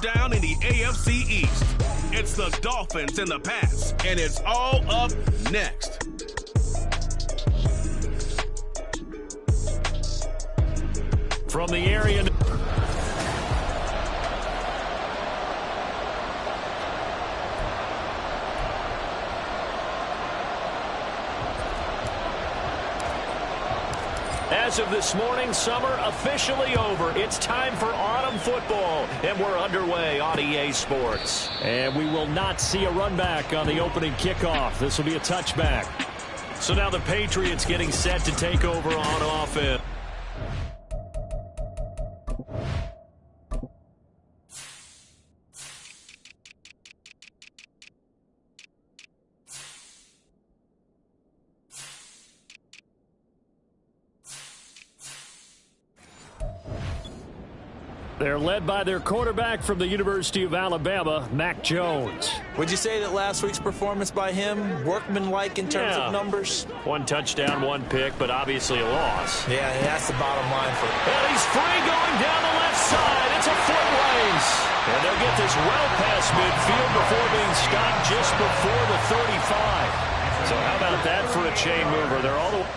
Down in the AFC East, it's the Dolphins in the Pats, and it's all up next. From the area. As of this morning, summer officially over. It's time for autumn football, and we're underway on EA Sports. And we will not see a run back on the opening kickoff. This will be a touchback. So now the Patriots getting set to take over on offense. They're led by their quarterback from the University of Alabama, Mac Jones. Would you say that last week's performance by him, workmanlike in terms of numbers? One touchdown, one pick, but obviously a loss. Yeah, that's the bottom line for him. And he's free going down the left side. It's a foot race. And they'll get this well past midfield before being stopped just before the 35. So how about that for a chain mover? They're all the way.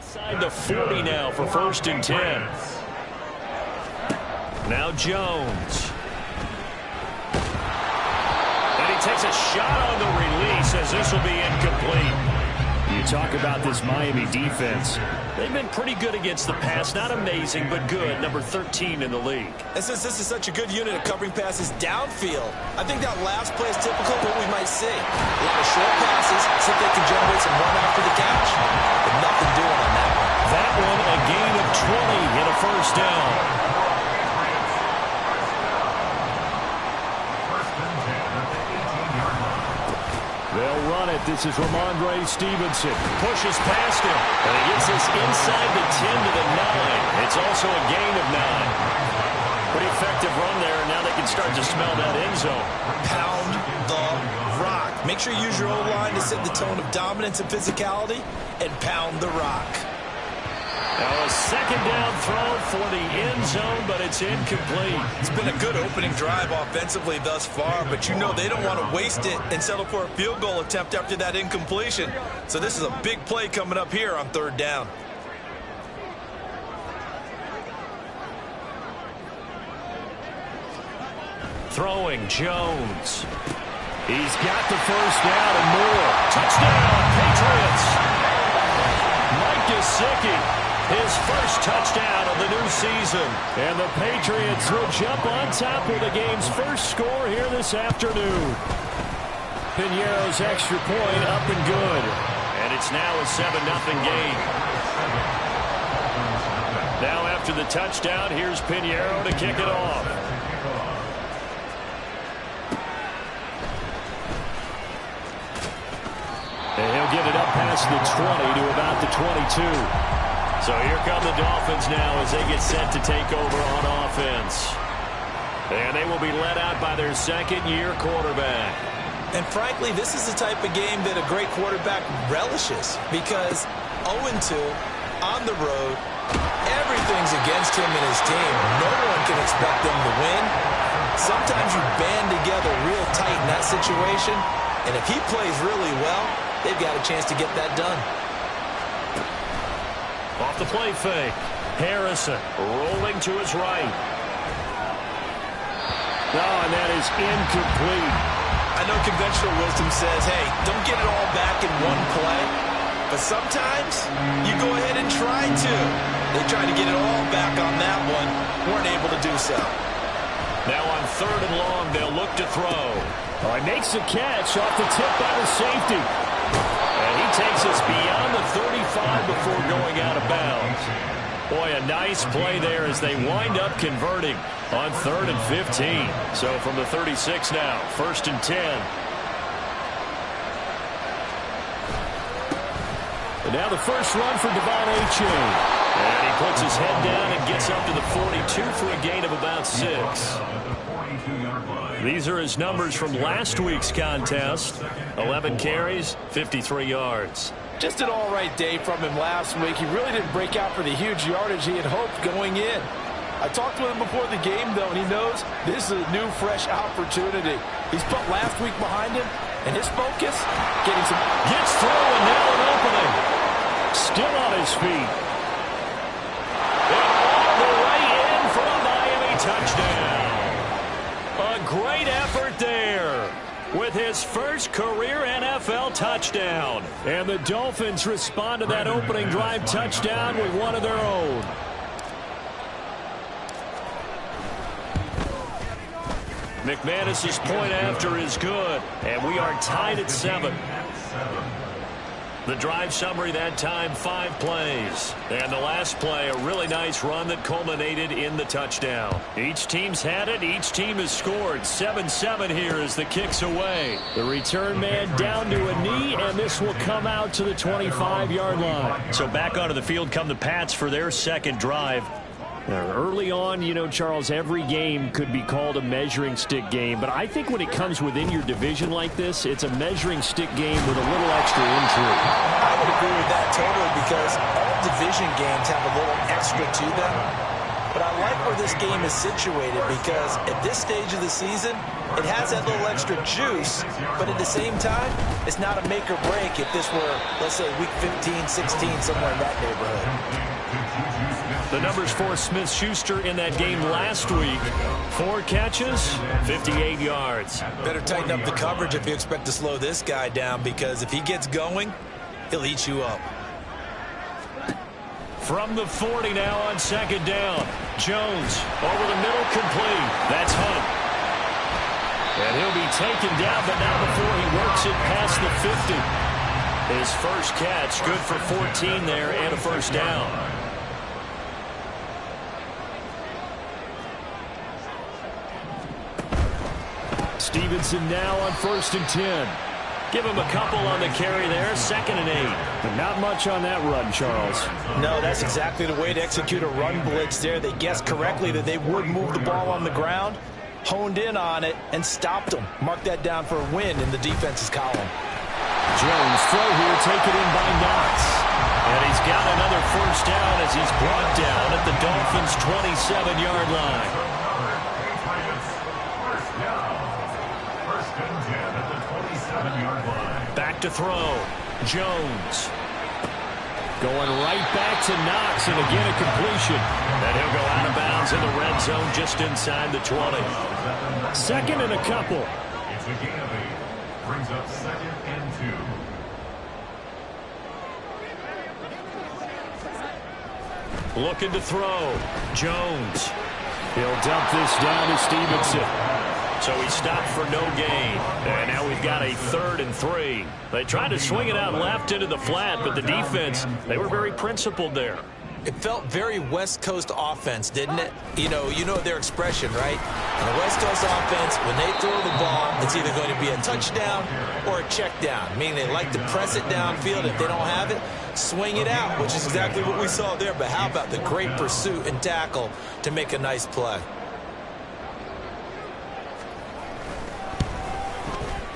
Side to 40 now for 1st and 10. Now Jones. And he takes a shot on the release as this will be incomplete. You talk about this Miami defense. They've been pretty good against the pass. Not amazing, but good. Number 13 in the league. And since this is such a good unit of covering passes downfield, I think that last play is typical of what we might see. A lot of short passes, see if they can generate some run after the catch. But nothing doing on that one. That one, a gain of 20 and a 1st down. They'll run it. This is Ramondre Stevenson. Pushes past him. And he gets this inside the 10 to the 9. It's also a gain of 9. Pretty effective run there. Now they can start to smell that end zone. Pound the rock. Make sure you use your O-line to set the tone of dominance and physicality, and pound the rock. Now a 2nd down throw for the end zone, but it's incomplete. It's been a good opening drive offensively thus far, but you know they don't want to waste it and settle for a field goal attempt after that incompletion. So this is a big play coming up here on 3rd down. Throwing Jones. He's got the 1st down and more. Touchdown, Patriots. Mike Gesicki. His 1st touchdown of the new season. And the Patriots will jump on top with the game's 1st score here this afternoon. Piñeiro's extra point up and good. And it's now a 7-0 game. Now after the touchdown, here's Piñeiro to kick it off. And he'll get it up past the 20 to about the 22. So here come the Dolphins now as they get set to take over on offense. And they will be led out by their 2nd-year quarterback. And frankly, this is the type of game that a great quarterback relishes because 0-2 on the road, everything's against him and his team. No one can expect them to win. Sometimes you band together real tight in that situation, and if he plays really well, they've got a chance to get that done. Off the play fake. Harrison rolling to his right. Oh, and that is incomplete. I know conventional wisdom says, hey, don't get it all back in one play. But sometimes you go ahead and try to. They tried to get it all back on that one. Weren't able to do so. Now on 3rd and long, they'll look to throw. Oh, he makes the catch off the tip by the safety. And he takes us beyond the 35 before going out of bounds. Boy, a nice play there as they wind up converting on 3rd and 15. So from the 36 now, 1st and 10. And now the first run for Devon Achane. And he puts his head down and gets up to the 42 for a gain of about 6. These are his numbers from last week's contest. 11 carries, 53 yards. Just an all-right day from him last week. He really didn't break out for the huge yardage he had hoped going in. I talked with him before the game, though, and he knows this is a new, fresh opportunity. He's put last week behind him, and his focus, getting some... Gets through, and now an opening. Still on his feet. And all the way in for a Miami touchdown. A great effort there with his first career NFL touchdown. And the Dolphins respond to that opening drive touchdown with one of their own. McManus's point after is good, and we are tied at 7. The drive summary that time, 5 plays. And the last play, a really nice run that culminated in the touchdown. Each team's had it. Each team has scored. 7-7 here as the kick's away. The return man down to a knee, and this will come out to the 25-yard line. So back onto the field come the Pats for their second drive. Early on, you know, Charles, every game could be called a measuring stick game. But I think when it comes within your division like this, it's a measuring stick game with a little extra intrigue. I would agree with that totally because all division games have a little extra to them. But I like where this game is situated because at this stage of the season, it has that little extra juice. But at the same time, it's not a make or break if this were, let's say, week 15, 16, somewhere in that neighborhood. The numbers for Smith-Schuster in that game last week. 4 catches, 58 yards. Better tighten up the coverage if you expect to slow this guy down because if he gets going, he'll eat you up. From the 40 now on second down. Jones over the middle, complete. That's Hunt. And he'll be taken down, but not before he works it past the 50. His first catch, good for 14 there and a first down. Stevenson now on 1st and 10. Give him a couple on the carry there, 2nd and 8. But not much on that run, Charles. No, that's exactly the way to execute a run blitz there. They guessed correctly that they would move the ball on the ground, honed in on it, and stopped them. Mark that down for a win in the defense's column. Jones throw here, taken in by Knox. And he's got another first down as he's brought down at the Dolphins' 27-yard line. Back to throw. Jones. Going right back to Knox, and again a completion. And he'll go out of bounds in the red zone just inside the 20. 2nd and a couple. It's a gain of 8. Brings up 2nd and 2. Looking to throw. Jones. He'll dump this down to Stevenson. So he stopped for no gain. And now we've got a 3rd and 3. They tried to swing it out left into the flat, but the defense, they were very principled there. It felt very West Coast offense, didn't it? You know their expression, right? In the West Coast offense, when they throw the ball, it's either going to be a touchdown or a check down, meaning they like to press it downfield. If they don't have it, swing it out, which is exactly what we saw there. But how about the great pursuit and tackle to make a nice play?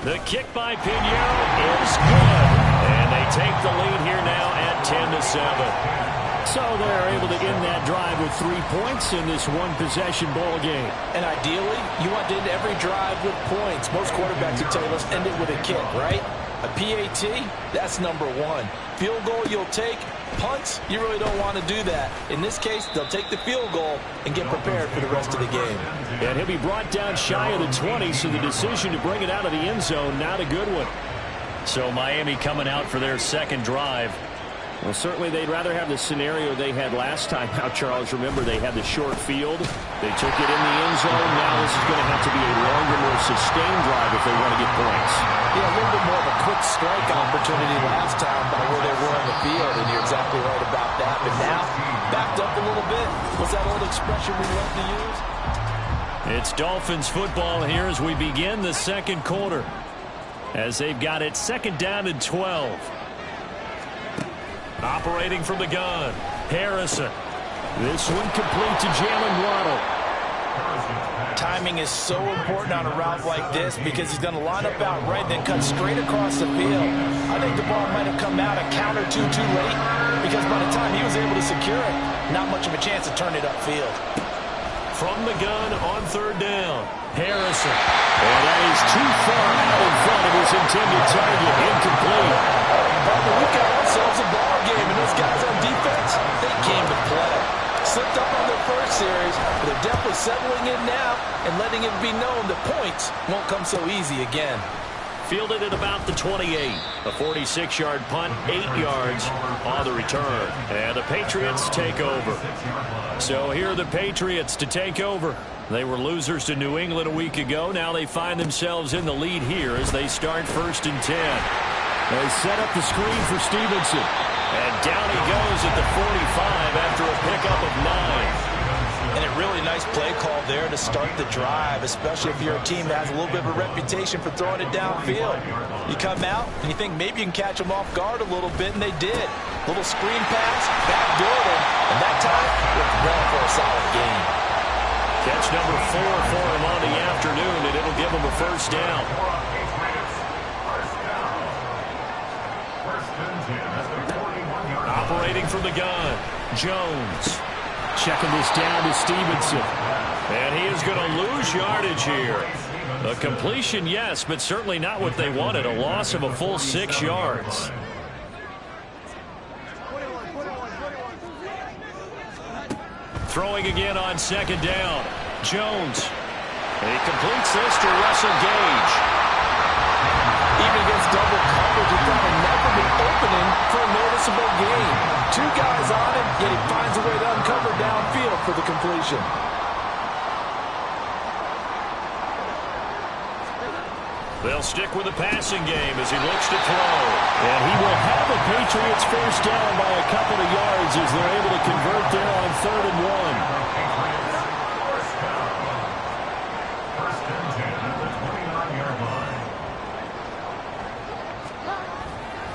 The kick by Pinheiro is good. And they take the lead here now at 10-7. So they're able to end that drive with 3 points in this one-possession ball game. And ideally, you want to end every drive with points. Most quarterbacks would tell you, let's end it with a kick, right? A PAT, that's number 1. Field goal you'll take. Punts, you really don't want to do that. In this case, they'll take the field goal and get prepared for the rest of the game. And he'll be brought down shy of the 20, so the decision to bring it out of the end zone, not a good one. So Miami coming out for their second drive. Well, certainly they'd rather have the scenario they had last time. Now, Charles, remember they had the short field. They took it in the end zone. Now this is going to have to be a longer, more sustained drive if they want to get points. Yeah, a little bit more of a quick strike opportunity last time by where they were on the field, and you're exactly right about that. But now, backed up a little bit. What's that old expression we love to use? It's Dolphins football here as we begin the second quarter. As they've got it 2nd down and 12. Operating from the gun, Harrison. This one complete to Jalen Waddle. Timing is so important on a route like this because he's going to line up out right, then cut straight across the field. I think the ball might have come out a count or two too late because by the time he was able to secure it, not much of a chance to turn it upfield. From the gun on third down, Harrison. And that is too far out in front of his intended target. Incomplete. But we've got ourselves a ball game, and those guys on defense, they came to play. Slipped up on their first series, but they're definitely settling in now and letting it be known the points won't come so easy again. Fielded at about the 28. A 46-yard punt, 8 yards on the return. And the Patriots take over. So here are the Patriots to take over. They were losers to New England a week ago. Now they find themselves in the lead here as they start 1st and 10. They set up the screen for Stevenson. And down he goes at the 45 after a pickup of 9. And a really nice play call there to start the drive, especially if you're a team that has a little bit of a reputation for throwing it downfield. You come out and you think maybe you can catch them off guard a little bit, and they did. Little screen pass, backdoored him, and that time went well for a solid gain. Catch number 4 for him on the afternoon, and it'll give him a first down. Operating from the gun, Jones. Checking this down to Stevenson. And he is going to lose yardage here. A completion, yes, but certainly not what they wanted. A loss of a full 6 yards. Throwing again on 2nd down. Jones. He completes this to Russell Gage. Even against double coverage, he found a never opening for a noticeable gain. 2 guys on him, yet he finds a way to uncover downfield for the completion. They'll stick with the passing game as he looks to throw. And he will have a Patriots first down by a couple of yards as they're able to convert there on 3rd and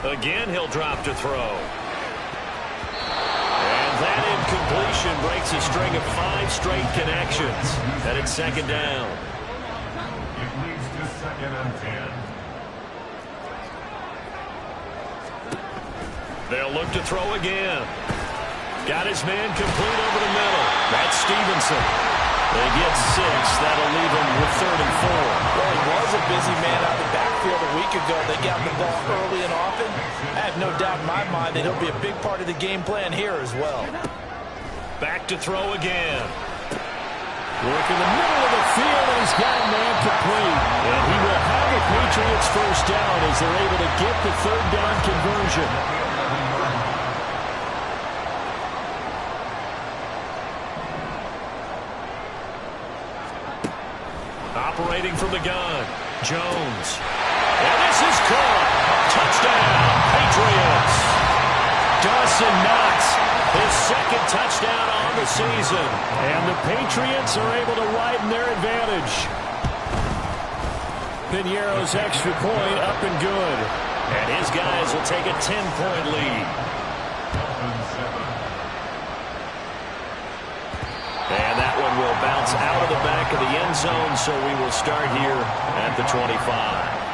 1. Again, he'll drop to throw. And that incompletion breaks a string of 5 straight connections. And it's 2nd down. It leads to 2nd and 10. They'll look to throw again. Got his man complete over the middle. That's Stevenson. They get 6. That'll leave him with 3rd and 4. Well, he was a busy man out of the backfield a week ago. They got the ball early and often. I have no doubt in my mind that he'll be a big part of the game plan here as well. Back to throw again. Work in the middle of the field, and he's got a man complete. And he will have a Patriots first down as they're able to get the 3rd down conversion. Operating from the gun, Jones. And this is caught. Touchdown, Patriots. Dawson Knox, his 2nd touchdown on the season. And the Patriots are able to widen their advantage. Piñeiro's extra point up and good. And his guys will take a 10-point lead. And that one will bounce out of the back of the end zone, so we will start here at the 25.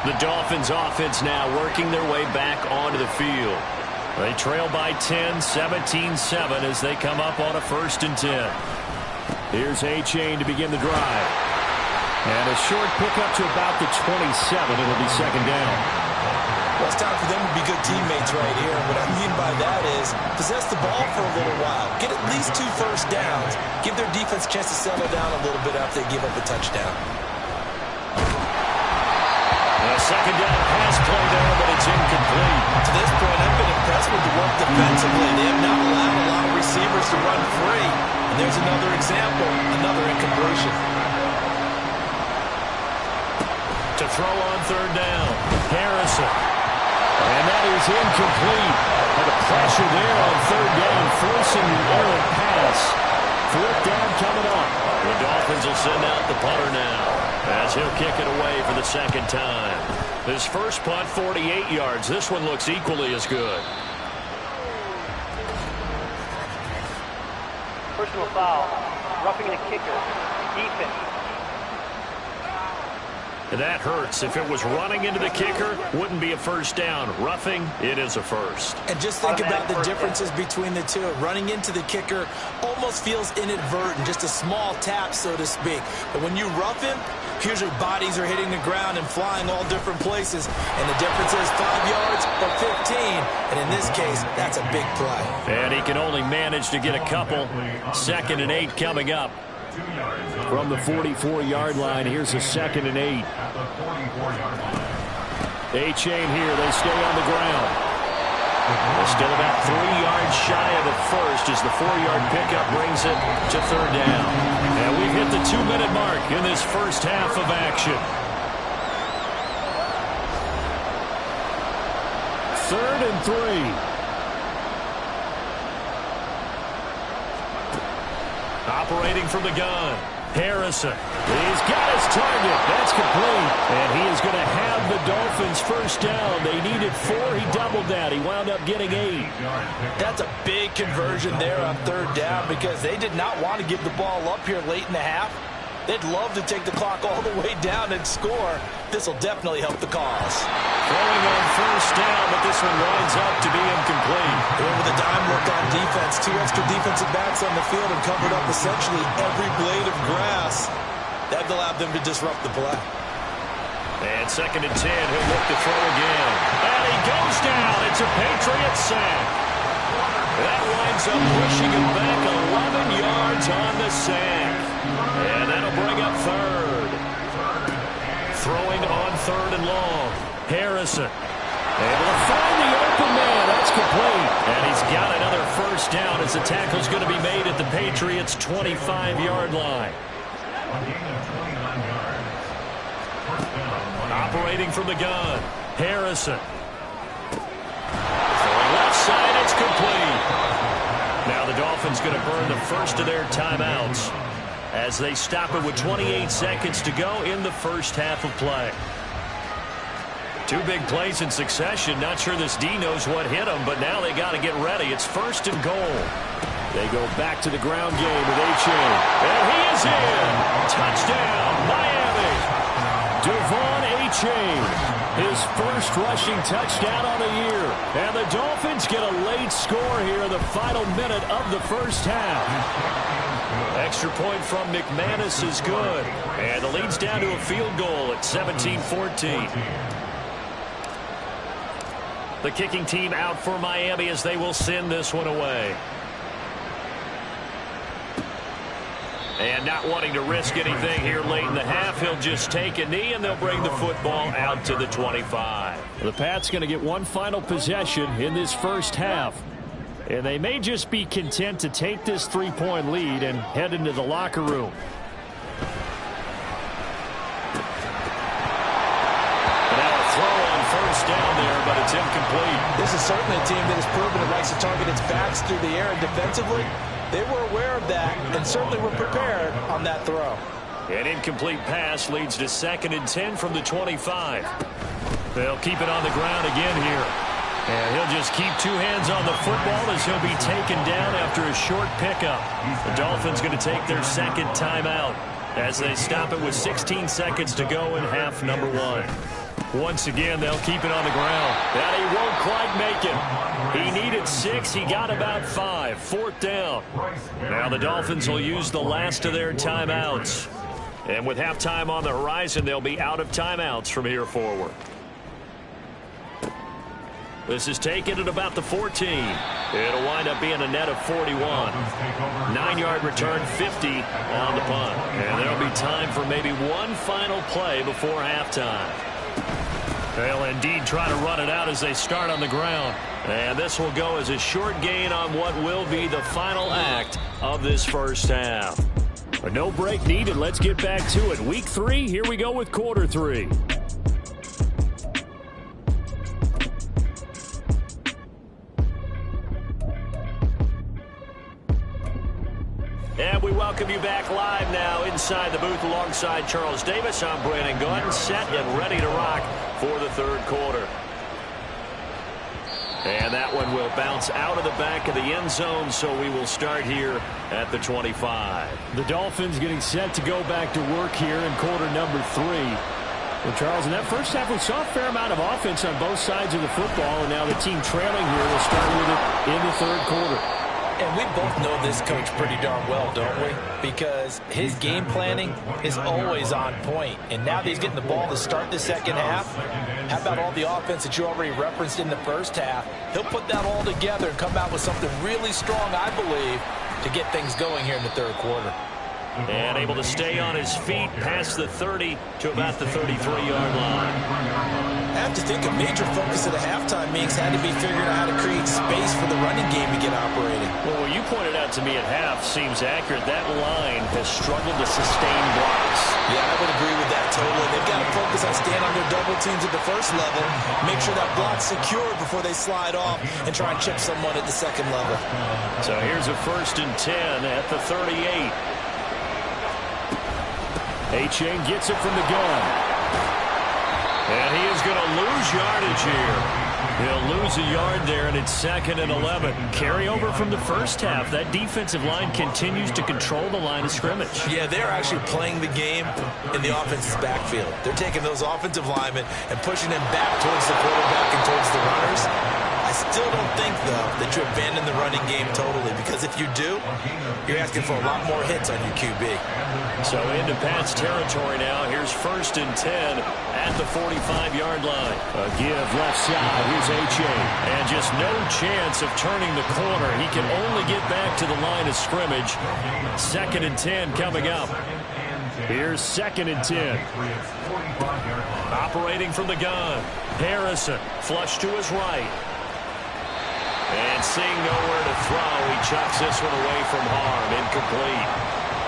The Dolphins offense now working their way back onto the field. They trail by 10, 17-7 as they come up on a 1st and 10. Here's A-Chain to begin the drive. And a short pickup to about the 27. It'll be 2nd down. Well, it's time for them to be good teammates right here. What I mean by that is possess the ball for a little while. Get at least 2 first downs. Give their defense a chance to settle down a little bit after they give up a touchdown. A 2nd down pass play there, but it's incomplete. To this point, I've been impressed with the work defensively. They have not allowed a lot of receivers to run free. And there's another example, another incompletion. To throw on 3rd down, Harrison. And that is incomplete. And a pressure there on 3rd down, forcing the errant pass. 4th down coming up. The Dolphins will send out the punter now as he'll kick it away for the 2nd time. His first punt, 48 yards. This one looks equally as good. Personal foul, roughing the kicker. defense. And that hurts. If it was running into the kicker, wouldn't be a first down. Roughing, it is a first. And just think about the differences between the two. Running into the kicker almost feels inadvertent, just a small tap, so to speak. But when you rough him, usually bodies are hitting the ground and flying all different places. And the difference is 5 yards or 15. And in this case, that's a big play. And he can only manage to get a couple. 2nd and 8 coming up. From the 44-yard line, here's a 2nd and 8. A-chain here. They stay on the ground. They're still about 3 yards shy of the first as the 4-yard pickup brings it to 3rd down. And we've hit the 2-minute mark in this first half of action. 3rd and 3. Operating from the gun, Harrison. He's got his target. That's complete. And he is going to have the Dolphins first down. They needed 4. He doubled that. He wound up getting 8. That's a big conversion there on 3rd down because they did not want to give the ball up here late in the half. They'd love to take the clock all the way down and score. This will definitely help the cause. Throwing on first down, but this one winds up to be incomplete. They went with a dime look on defense. 2 extra defensive backs on the field and covered up essentially every blade of grass. That allowed them to disrupt the play. And 2nd and 10, he'll look to throw again. And he goes down. It's a Patriot sack. That winds up pushing him back 11 yards on the sack. And that'll bring up 3rd. Throwing on 3rd and long. Harrison. Able to find the open man. That's complete. And he's got another first down as the tackle's going to be made at the Patriots' 25-yard line. Operating from the gun. Harrison. Throwing left side. It's complete. Now the Dolphins going to burn the first of their timeouts as they stop it with 28 seconds to go in the first half of play. 2 big plays in succession. Not sure this D knows what hit them, but now they got to get ready. It's 1st and goal. They go back to the ground game with A-chain. And he is in. Touchdown, Miami. Devon A-chain, his first rushing touchdown on the year. And the Dolphins get a late score here in the final minute of the first half. Extra point from McManus is good. And the lead's down to a field goal at 17-14. The kicking team out for Miami as they will send this one away. And not wanting to risk anything here late in the half, he'll just take a knee and they'll bring the football out to the 25. The Pats going to get one final possession in this first half. And they may just be content to take this 3-point lead and head into the locker room. Now a throw on first down there, but it's incomplete. This is certainly a team that has proven it likes to target its backs through the air, and defensively, they were aware of that and certainly were prepared on that throw. An incomplete pass leads to 2nd and 10 from the 25. They'll keep it on the ground again here. And he'll just keep 2 hands on the football as he'll be taken down after a short pickup. The Dolphins going to take their 2nd timeout as they stop it with 16 seconds to go in half number 1. Once again, they'll keep it on the ground. And he won't quite make it. He needed 6. He got about 5. 4th down. Now the Dolphins will use the last of their timeouts. And with halftime on the horizon, they'll be out of timeouts from here forward. This is taken at about the 14. It'll wind up being a net of 41. 9-yard return, 50 on the punt. And there'll be time for maybe one final play before halftime. They'll indeed try to run it out as they start on the ground. And this will go as a short gain on what will be the final act of this first half. A no break needed. Let's get back to it. Week 3, here we go with quarter 3. And we welcome you back live now inside the booth alongside Charles Davis. I'm Brandon Gaudin, set and ready to rock for the 3rd quarter. And that one will bounce out of the back of the end zone, so we will start here at the 25. The Dolphins getting set to go back to work here in quarter number 3. Well, Charles, in that first half, we saw a fair amount of offense on both sides of the football, and now the team trailing here will start with it in the third quarter. And we both know this coach pretty darn well, don't we? Because his game planning is always on point. And now that he's getting the ball to start the second half, how about all the offense that you already referenced in the first half? He'll put that all together and come out with something really strong, I believe, to get things going here in the third quarter. And able to stay on his feet past the 30 to about the 33-yard line. I have to think a major focus at the halftime meetings had to be figuring out how to create space for the running game to get operating. Well, what you pointed out to me at half seems accurate. That line has struggled to sustain blocks. Yeah, I would agree with that totally. They've got to focus on staying on their double teams at the first level, make sure that block's secured before they slide off and try and chip someone at the second level. So here's a 1st and 10 at the 38. Achane gets it from the gun. And he is going to lose yardage here. He'll lose a yard there, and it's 2nd and 11. Carry over from the first half. That defensive line continues to control the line of scrimmage. Yeah, they're actually playing the game in the offense's backfield. They're taking those offensive linemen and pushing them back towards the quarterback and towards the runners. I still don't think, though, that you abandon the running game totally, because if you do, you're asking for a lot more hits on your QB. So into Pat's territory now. Here's 1st and 10 at the 45-yard line. A give left side. Here's Achane. And just no chance of turning the corner. He can only get back to the line of scrimmage. 2nd and 10 coming up. Here's 2nd and 10. Operating from the gun. Harrison flush to his right. And seeing nowhere to throw, he chucks this one away from harm. Incomplete.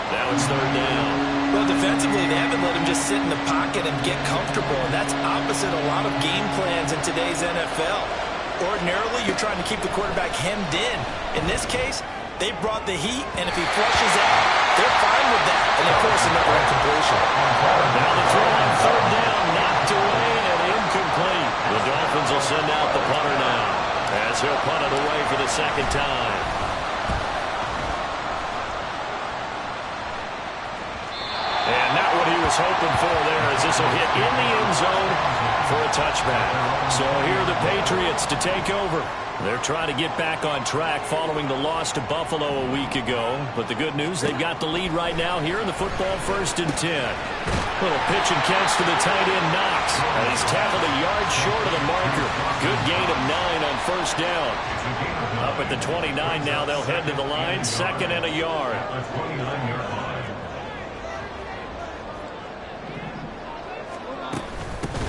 Now it's 3rd down. Well, defensively, they haven't let him just sit in the pocket and get comfortable, and that's opposite a lot of game plans in today's NFL. Ordinarily, you're trying to keep the quarterback hemmed in. In this case, they brought the heat, and if he flushes out, they're fine with that, and they force another incompletion. Now the throw on 3rd down, knocked away and incomplete. The Dolphins will send out the punter now, as he'll punt it away for the 2nd time. And not what he was hoping for there, as this will hit in the end zone for a touchback. So here are the Patriots to take over. They're trying to get back on track following the loss to Buffalo a week ago. But the good news, they've got the lead right now here in the football 1st and 10. Little pitch and catch to the tight end, Knox. And he's tackled a yard short of the marker. Good gain of 9 on 1st down. Up at the 29 now, they'll head to the line. 2nd and a yard.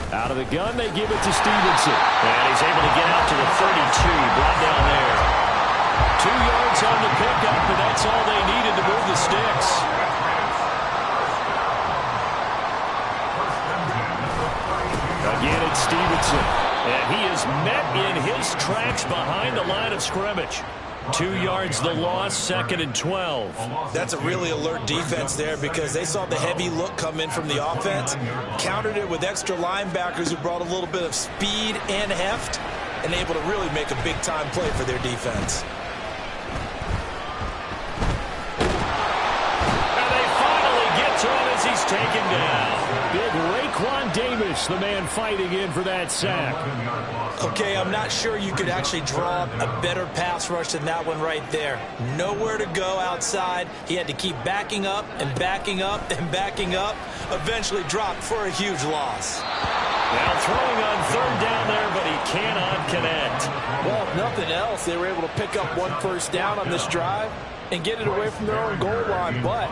Out of the gun, they give it to Stevenson. And he's able to get out to the 32, brought down there. 2 yards on the pickup, but that's all they needed to move the sticks. Again, it's Stevenson. And he is met in his tracks behind the line of scrimmage. 2 yards the loss, 2nd and 12. That's a really alert defense there, because they saw the heavy look come in from the offense, countered it with extra linebackers who brought a little bit of speed and heft, and able to really make a big-time play for their defense. And they finally get to him as he's taken down. Big Raekwon Davis, the man fighting in for that sack. Okay, I'm not sure you could actually draw a better pass rush than that one right there. Nowhere to go outside. He had to keep backing up and backing up and backing up. Eventually dropped for a huge loss. Now throwing on 3rd down there, but he cannot connect. Well, if nothing else, they were able to pick up 1 first down on this drive and get it away from their own goal line. But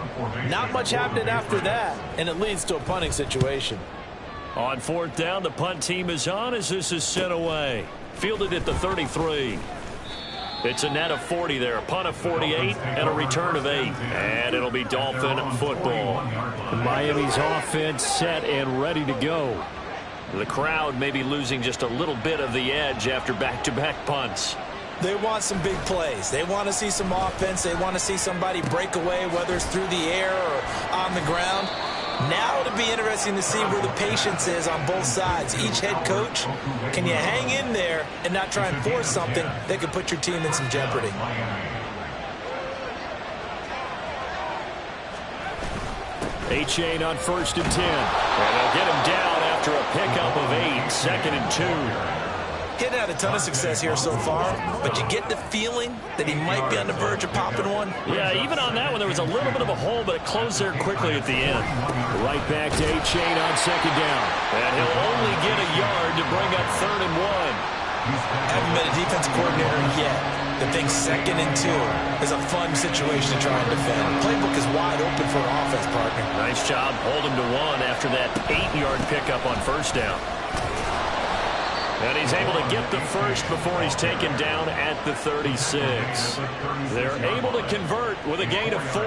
not much happening after that, and it leads to a punting situation. On 4th down, the punt team is on as this is sent away. Fielded at the 33. It's a net of 40 there, a punt of 48, and a return of 8. And it'll be Dolphin football. Miami's offense set and ready to go. The crowd may be losing just a little bit of the edge after back-to-back punts. They want some big plays. They want to see some offense. They want to see somebody break away, whether it's through the air or on the ground. Now it'll be interesting to see where the patience is on both sides. Each head coach, can you hang in there and not try and force something that could put your team in some jeopardy? Achane on 1st and 10. And they'll get him down after a pickup of 8, 2nd and 2. Getting had a ton of success here so far, but you get the feeling that he might be on the verge of popping one. Yeah, even on that one, there was a little bit of a hole, but it closed there quickly at the end. Right back to Achane on 2nd down. And he'll only get a yard to bring up 3rd and 1. Haven't been a defense coordinator yet. The big 2nd and 2 is a fun situation to try and defend. Playbook is wide open for an offense partner. Nice job, hold him to 1 after that 8-yard pickup on 1st down. And he's able to get the first before he's taken down at the 36. They're able to convert with a gain of 4.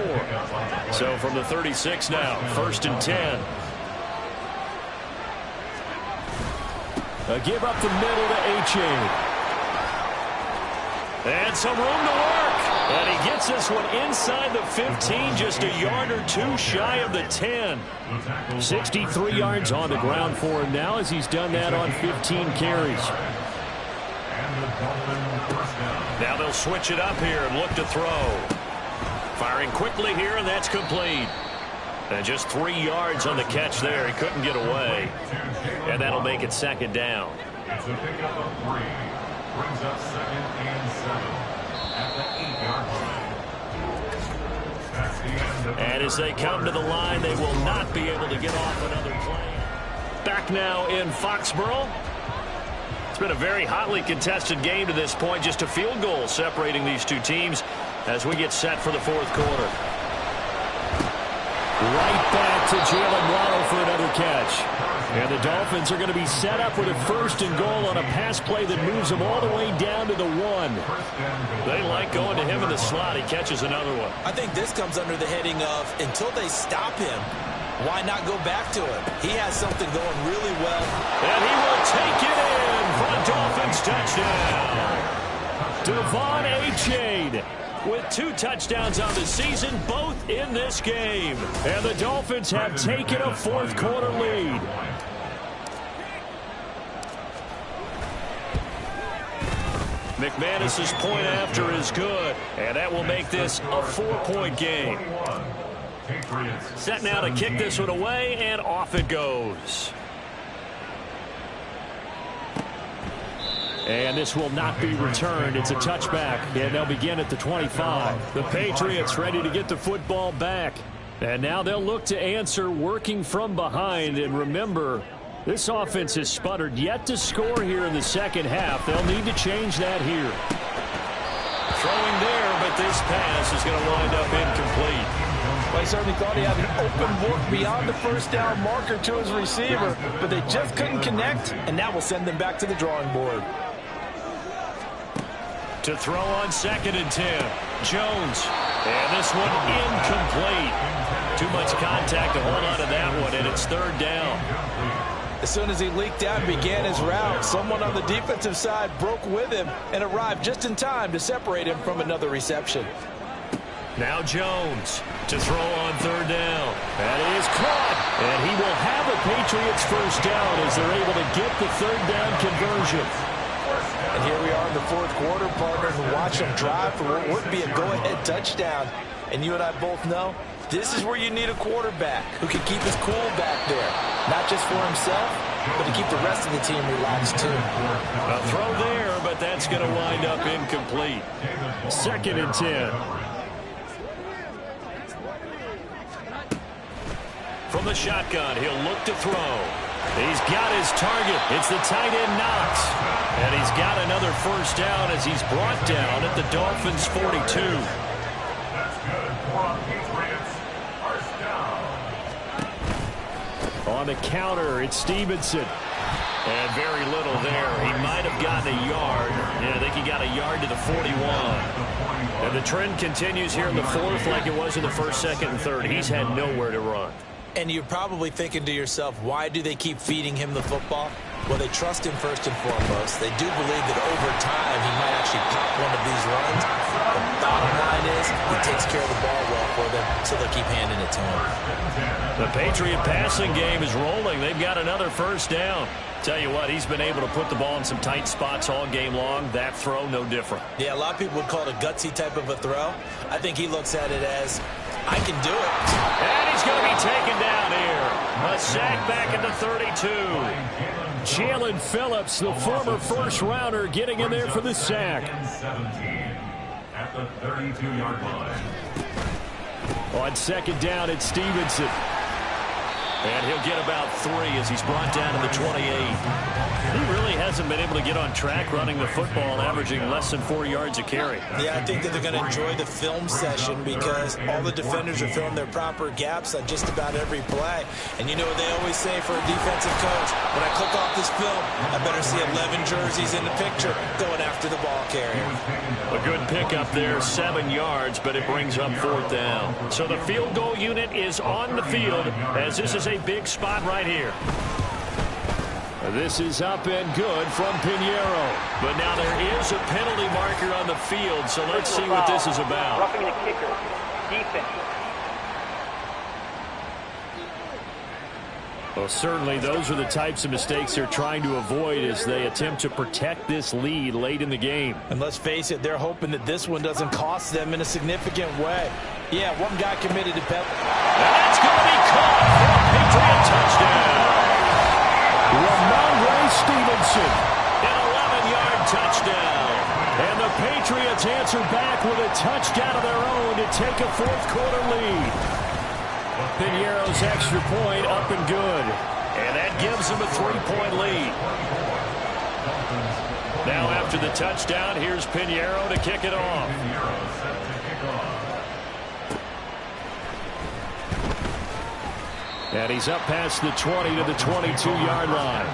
So from the 36 now, 1st and 10. A give up the middle to Achane. And some room to work. And he gets this one inside the 15, just a yard or 2 shy of the 10. 63 yards on the ground for him now as he's done that on 15 carries. Now they'll switch it up here and look to throw. Firing quickly here, and that's complete. And just 3 yards on the catch there. He couldn't get away. And that'll make it 2nd down. It's a pickup of 3. Brings up 2nd and 7 at the 8-yard line. That's the end of And as they come to the line, they will not be able to get off another play. Back now in Foxborough. It's been a very hotly contested game to this point. Just a field goal separating these two teams as we get set for the 4th quarter. Right back to Jalen Waddle for another catch. And the Dolphins are going to be set up with a 1st and goal on a pass play that moves them all the way down to the 1. They like going to him in the slot. He catches another one. I think this comes under the heading of until they stop him, why not go back to him? He has something going really well. And he will take it in for a Dolphins touchdown. Devon Achane with 2 touchdowns on the season, both in this game. And the Dolphins have taken a 4th quarter lead. McManus's point after is good, and that will make this a 4-point game. Set now to kick this one away, and off it goes. And this will not be returned. It's a touchback, and they'll begin at the 25. The Patriots ready to get the football back. And now they'll look to answer working from behind. And remember, this offense has sputtered yet to score here in the 2nd half. They'll need to change that here. Throwing there, but this pass is going to wind up incomplete. Well, he certainly thought he had an open look beyond the 1st down marker to his receiver, but they just couldn't connect, and that will send them back to the drawing board. To throw on 2nd and 10. Jones. And this one incomplete. Too much contact to hold on to that one, and it's 3rd down. As soon as he leaked out and began his route, someone on the defensive side broke with him and arrived just in time to separate him from another reception. Now Jones to throw on 3rd down. That is caught. And he will have a Patriots 1st down as they're able to get the 3rd down conversion. And here we are in the 4th quarter, partner, and watch them drive for what would be a go-ahead touchdown. And you and I both know this is where you need a quarterback who can keep his cool back there. Not just for himself, but to keep the rest of the team relaxed too. A throw there, but that's going to wind up incomplete. 2nd and 10. From the shotgun, he'll look to throw. He's got his target. It's the tight end Knox. And he's got another 1st down as he's brought down at the Dolphins' 42. That's good for Patriots. 1st down. On the counter, it's Stevenson. And very little there. He might have gotten a yard. Yeah, I think he got a yard to the 41. And the trend continues here in the 4th like it was in the 1st, 2nd, and 3rd. He's had nowhere to run. And you're probably thinking to yourself, why do they keep feeding him the football? Well, they trust him first and foremost. They do believe that over time he might actually pop one of these runs. The bottom line is he takes care of the ball well for them. so they'll keep handing it to him. The Patriot passing game is rolling. They've got another first down. Tell you what, he's been able to put the ball in some tight spots all game long. That throw, no different. Yeah, a lot of people would call it a gutsy type of a throw. I think he looks at it as, I can do it. And he's going to be taken down here. A sack back at the 32. Jalen Phillips, the former first-rounder, getting in there for the sack. 17 at the 32-yard line. On second down, it's Stevenson. And he'll get about 3 as he's brought down to the 28. He really hasn't been able to get on track running the football, averaging less than 4 yards a carry. Yeah, I think that they're going to enjoy the film session because all the defenders are filling their proper gaps on just about every play. And you know what they always say for a defensive coach? When I click off this film, I better see 11 jerseys in the picture going after the ball carrier. A good pickup there, 7 yards, but it brings up 4th down. So the field goal unit is on the field as this is a big spot right here. This is up and good from Pinheiro. But now there is a penalty marker on the field, so let's see what this is about. Roughing the kicker. Defense. Well, certainly those are the types of mistakes they're trying to avoid as they attempt to protect this lead late in the game. And let's face it, they're hoping that this one doesn't cost them in a significant way. Yeah, one guy committed a penalty. And that's going to be caught for a Patriot touchdown. Ramondre Stevenson. An 11-yard touchdown. And the Patriots answer back with a touchdown of their own to take a fourth-quarter lead. Pinheiro's extra point up and good. And that gives them a 3-point lead. Now after the touchdown, here's Pinheiro to kick it off. And he's up past the 20 to the 22-yard line.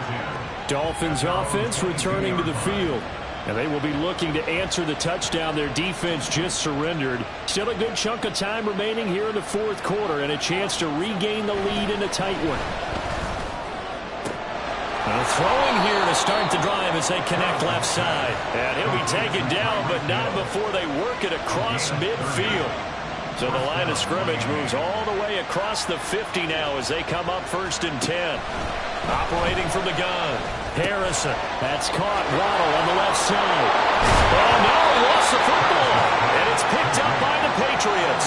Dolphins offense returning to the field. And they will be looking to answer the touchdown their defense just surrendered. Still a good chunk of time remaining here in the fourth quarter and a chance to regain the lead in a tight one. Throwing here to start the drive as they connect left side. And he'll be taken down, but not before they work it across midfield. So the line of scrimmage moves all the way across the 50 now as they come up 1st and 10. Operating from the gun. Harrison. That's caught. Waddle on the left side. Oh, no, he lost the football. And it's picked up by the Patriots.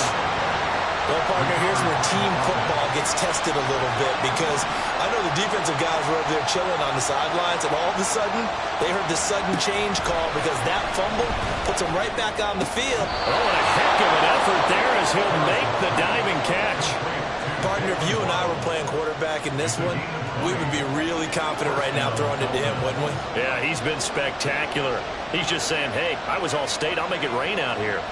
Well, partner, here's where team football gets tested a little bit because I know the defensive guys were over there chilling on the sidelines, and all of a sudden, they heard the sudden change call because that fumble puts them right back on the field. Oh, and a heck of an effort there as he'll make the diving catch. Partner, if you and I were playing quarterback in this one, we would be really confident right now throwing it to him, wouldn't we? Yeah, he's been spectacular. He's just saying, hey, I was all state. I'll make it rain out here.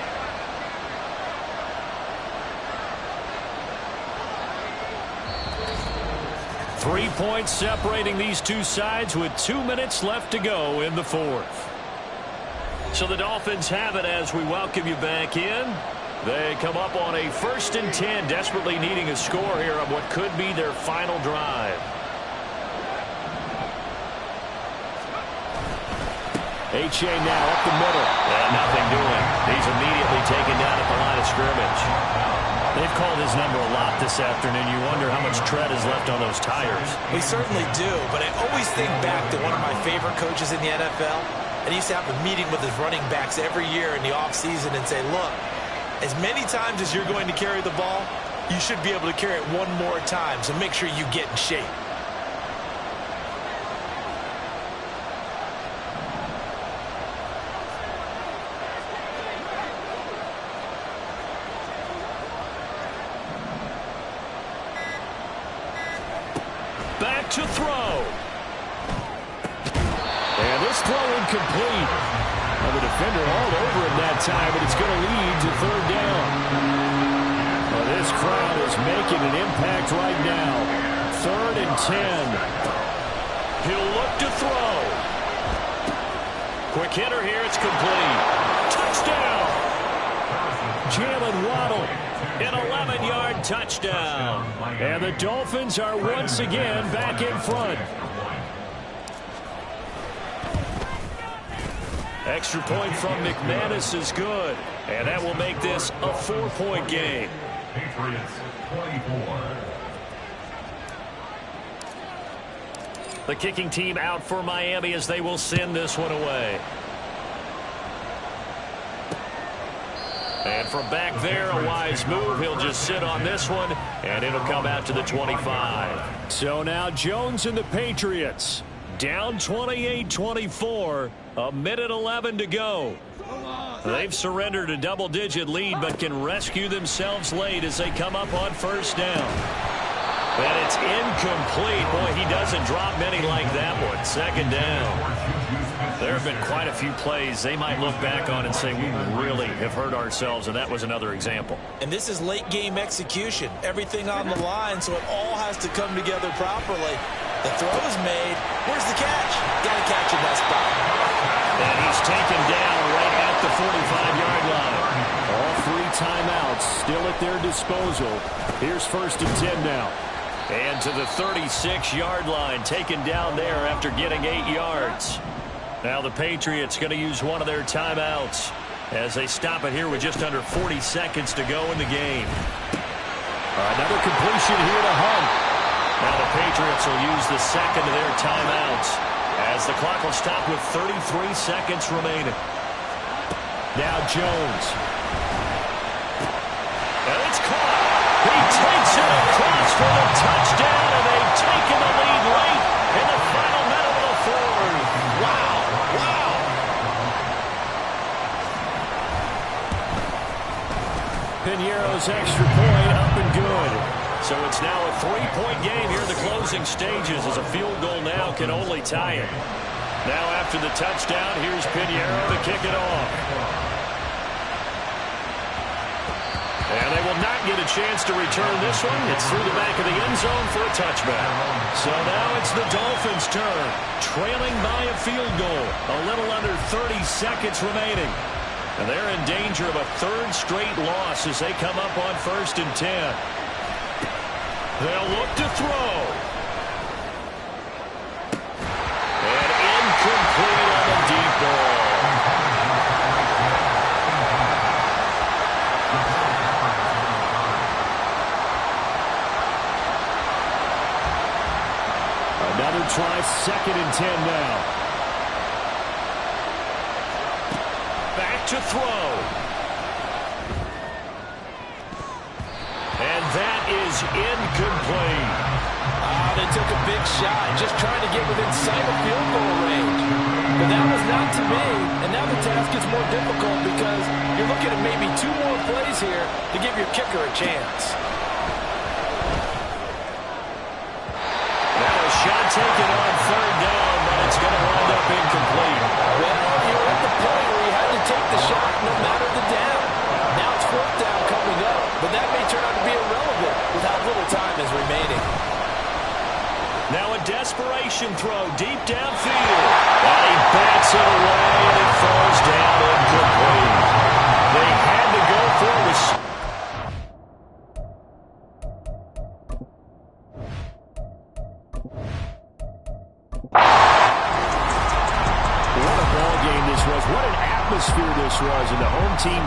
Three points separating these two sides with 2 minutes left to go in the fourth. So the Dolphins have it as we welcome you back in. They come up on a 1st and 10, desperately needing a score here on what could be their final drive. H.A. now up the middle. And nothing doing. He's immediately taken down at the line of scrimmage. They've called his number a lot this afternoon. You wonder how much tread is left on those tires. We certainly do, but I always think back to one of my favorite coaches in the NFL. And he used to have a meeting with his running backs every year in the offseason and say, look, as many times as you're going to carry the ball, you should be able to carry it one more time, so make sure you get in shape. Back to throw. And this throw incomplete. Well, the defender all over him that time, but it's going to lead to 3rd down. Well, this crowd is making an impact right now. 3rd and 10. He'll look to throw. Quick hitter here. It's complete. Touchdown. Jalen Waddle. An 11-yard touchdown. And the Dolphins are once again back in front. Extra point from McManus is good. And that will make this a 4-point game. Patriots 24. The kicking team out for Miami as they will send this one away. And from back there, a wise move. He'll just sit on this one, and it'll come out to the 25. So now Jones and the Patriots down 28-24, a minute 11 to go. They've surrendered a double-digit lead, but can rescue themselves late as they come up on first down. And it's incomplete. Boy, he doesn't drop many like that one. Second down. There have been quite a few plays they might look back on and say, we really have hurt ourselves, and that was another example. And this is late-game execution. Everything on the line, so it all has to come together properly. The throw is made. Where's the catch? Got to catch in that spot. And he's taken down right at the 45-yard line. All three timeouts still at their disposal. Here's 1st and 10 now. And to the 36-yard line, taken down there after getting 8 yards. Now the Patriots going to use one of their timeouts as they stop it here with just under 40 seconds to go in the game. Another completion here to Hunt. Now the Patriots will use the second of their timeouts as the clock will stop with 33 seconds remaining. Now Jones. And it's caught. He takes it across for the touchdown, and they've taken the lead late in the final minute of the fourth. Wow. Wow. Piñeiro's extra point up and good. So it's now a 3-point game here in the closing stages as a field goal now can only tie it. Now after the touchdown, here's Piñeiro to kick it off. And they will not get a chance to return this one. It's through the back of the end zone for a touchback. So now it's the Dolphins' turn, trailing by a field goal. A little under 30 seconds remaining. And they're in danger of a third straight loss as they come up on 1st and 10. They'll look to throw. And incomplete on a deep ball. Another try, 2nd and 10 now. Back to throw. And that is incomplete. They took a big shot, just trying to get within sight of field goal range. But that was not to be, and now the task is more difficult because you're looking at maybe 2 more plays here to give your kicker a chance. Now a shot taken on 3rd down, but it's going to wind up incomplete. Well, you're at the point where you had to take the shot no matter the down. Now it's 4th down coming up, but that may turn out to be irrelevant with how little time is remaining. Now a desperation throw deep downfield. And he bats it away, and it falls down incomplete. They had to go for it. What a ball game this was. What an atmosphere this was in the home team game.